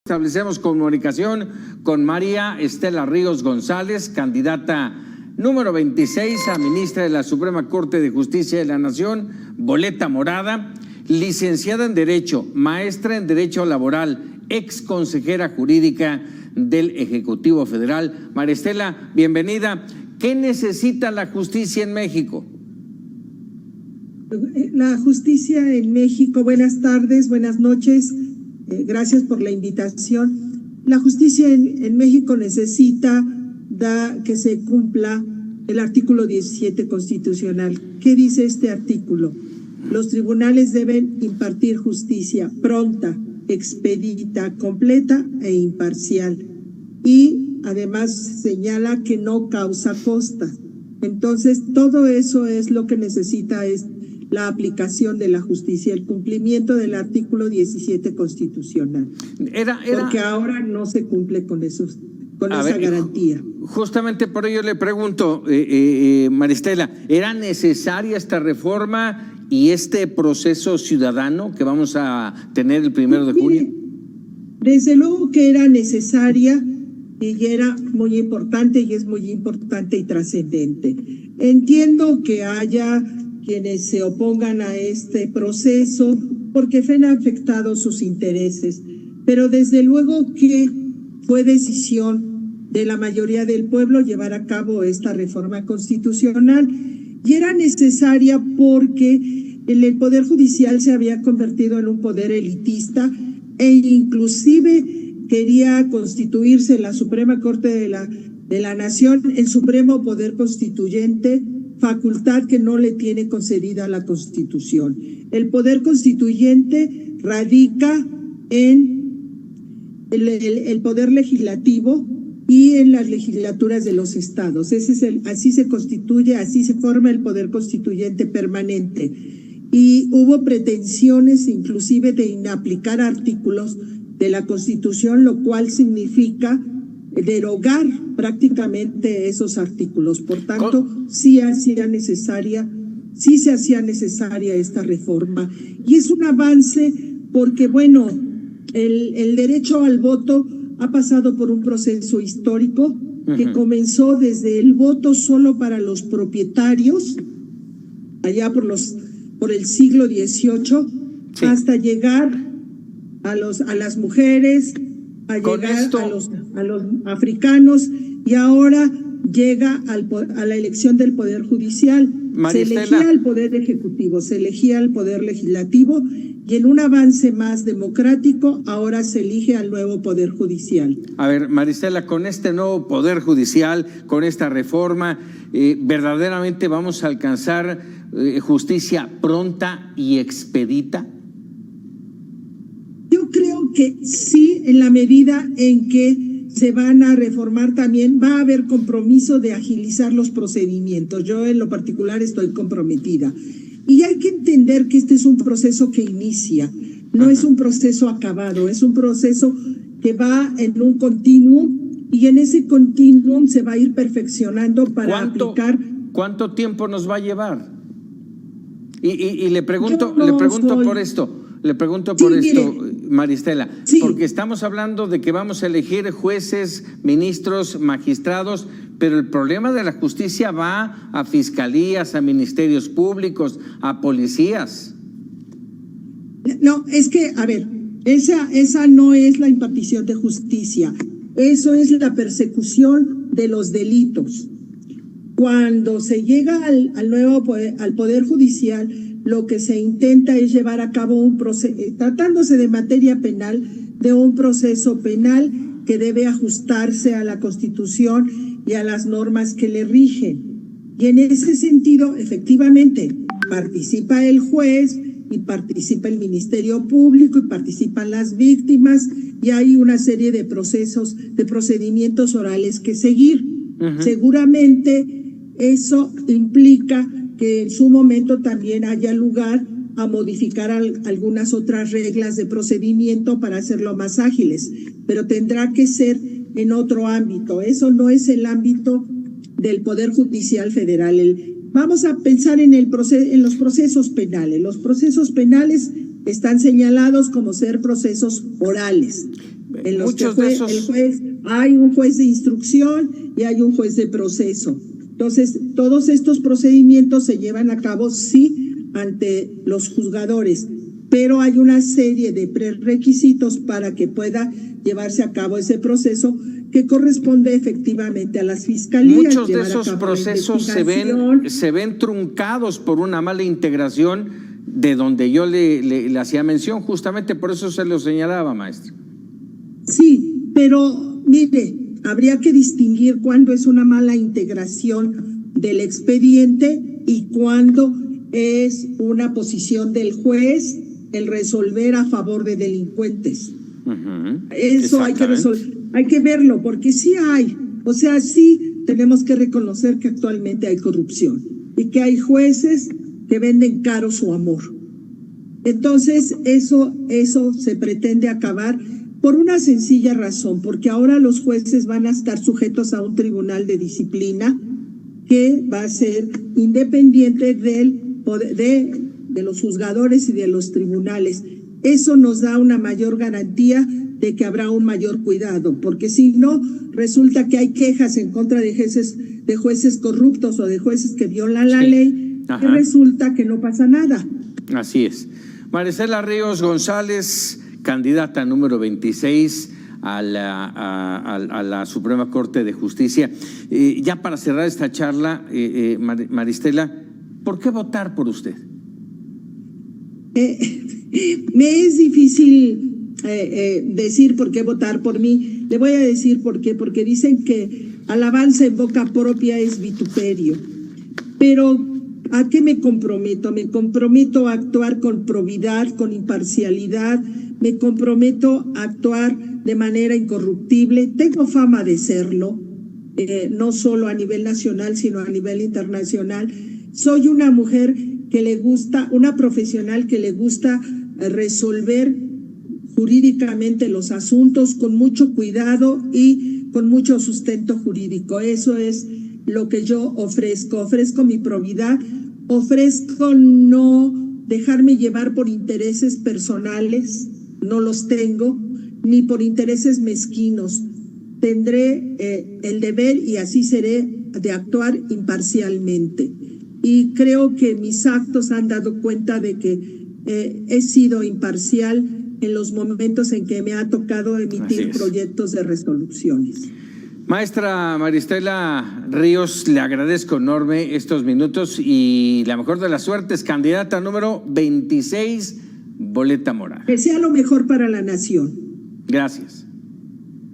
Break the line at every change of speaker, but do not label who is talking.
Establecemos comunicación con María Estela Ríos González, candidata número 26 a ministra de la Suprema Corte de Justicia de la Nación, boleta morada, licenciada en Derecho, maestra en Derecho Laboral, ex consejera jurídica del Ejecutivo Federal. María Estela, bienvenida. ¿Qué necesita la justicia en México?
La justicia en México, buenas tardes, buenas noches, gracias por la invitación. La justicia en México necesita que se cumpla el artículo 17 constitucional. ¿Qué dice este artículo? Los tribunales deben impartir justicia pronta, expedita, completa e imparcial. Y además señala que no causa costa. Entonces, todo eso es lo que necesita la aplicación de la justicia, el cumplimiento del artículo 17 constitucional. Porque ahora no se cumple con esa garantía.
Justamente por ello le pregunto, María Estela, ¿era necesaria esta reforma y este proceso ciudadano que vamos a tener el 1 de junio?
Desde luego que era necesaria y era muy importante, y es muy importante y trascendente. Entiendo que haya quienes se opongan a este proceso porque ven afectados sus intereses, pero desde luego que fue decisión de la mayoría del pueblo llevar a cabo esta reforma constitucional y era necesaria porque el Poder Judicial se había convertido en un poder elitista e inclusive quería constituirse en la Suprema Corte de la Nación el Supremo Poder Constituyente, facultad que no le tiene concedida la Constitución. El Poder Constituyente radica en el Poder Legislativo y en las legislaturas de los estados. Así se constituye, así se forma el Poder Constituyente permanente. Y hubo pretensiones inclusive de inaplicar artículos de la Constitución, lo cual significa derogar prácticamente esos artículos. Por tanto, sí se hacía necesaria esta reforma. Y es un avance porque, bueno, el derecho al voto ha pasado por un proceso histórico que comenzó desde el voto solo para los propietarios, allá por el siglo XVIII, hasta llegar a las mujeres, a llegar a los africanos, y ahora llega a la elección del Poder Judicial. Se elegía al Poder Ejecutivo, se elegía al Poder Legislativo, y en un avance más democrático, ahora se elige al nuevo Poder Judicial.
A ver, María Estela, con este nuevo Poder Judicial, con esta reforma, ¿verdaderamente vamos a alcanzar justicia pronta y expedita?
Yo creo que sí, en la medida en que se van a reformar también, va a haber compromiso de agilizar los procedimientos. Yo en lo particular estoy comprometida. Y hay que entender que este es un proceso que inicia, no es un proceso acabado, es un proceso que va en un continuum y en ese continuum se va a ir perfeccionando para aplicar.
¿Cuánto tiempo nos va a llevar? Y le pregunto por esto. Le pregunto por esto, María Estela, porque estamos hablando de que vamos a elegir jueces, ministros, magistrados, pero el problema de la justicia va a fiscalías, a ministerios públicos, a policías.
No, es que, a ver, esa no es la impartición de justicia, eso es la persecución de los delitos. Cuando se llega al Poder Judicial, lo que se intenta es llevar a cabo un proceso, tratándose de materia penal, de un proceso penal que debe ajustarse a la Constitución y a las normas que le rigen. Y en ese sentido, efectivamente, participa el juez y participa el Ministerio Público y participan las víctimas y hay una serie de procedimientos orales que seguir. Seguramente eso implica que en su momento también haya lugar a modificar algunas otras reglas de procedimiento para hacerlo más ágiles, pero tendrá que ser en otro ámbito. Eso no es el ámbito del Poder Judicial Federal. Vamos a pensar en los procesos penales. Los procesos penales están señalados como ser procesos orales. En los
Muchos
que
de esos...
el juez, hay un juez de instrucción y hay un juez de proceso. Entonces, todos estos procedimientos se llevan a cabo, sí, ante los juzgadores, pero hay una serie de prerequisitos para que pueda llevarse a cabo ese proceso que corresponde efectivamente a las fiscalías.
Muchos de esos procesos se ven truncados por una mala integración de donde yo le hacía mención, justamente por eso se lo señalaba, maestra.
Sí, pero mire, habría que distinguir cuándo es una mala integración del expediente y cuándo es una posición del juez el resolver a favor de delincuentes. Eso hay que resolver, hay que verlo, porque sí hay, o sea, sí tenemos que reconocer que actualmente hay corrupción y que hay jueces que venden caro su amor. Entonces, eso se pretende acabar por una sencilla razón, porque ahora los jueces van a estar sujetos a un tribunal de disciplina que va a ser independiente de los juzgadores y de los tribunales. Eso nos da una mayor garantía de que habrá un mayor cuidado, porque si no, resulta que hay quejas en contra de jueces corruptos o de jueces que violan la ley, y resulta que no pasa nada.
Así es. María Estela Ríos González, candidata número 26 a la Suprema Corte de Justicia. Ya para cerrar esta charla, María Estela, ¿por qué votar por usted?
Me es difícil decir por qué votar por mí. Le voy a decir por qué, porque dicen que alabanza en boca propia es vituperio. Pero ¿a qué me comprometo? Me comprometo a actuar con probidad, con imparcialidad, me comprometo a actuar de manera incorruptible. Tengo fama de serlo, no solo a nivel nacional, sino a nivel internacional. Soy una mujer que le gusta, una profesional que le gusta resolver jurídicamente los asuntos con mucho cuidado y con mucho sustento jurídico. Eso es lo que yo ofrezco. Ofrezco mi probidad, ofrezco no dejarme llevar por intereses personales, no los tengo, ni por intereses mezquinos. Tendré el deber, y así seré, de actuar imparcialmente. Y creo que mis actos han dado cuenta de que he sido imparcial en los momentos en que me ha tocado emitir proyectos de resoluciones.
Maestra María Estela Ríos, le agradezco enorme estos minutos y la mejor de las suertes, candidata número 26, boleta morada.
Que sea lo mejor para la nación.
Gracias.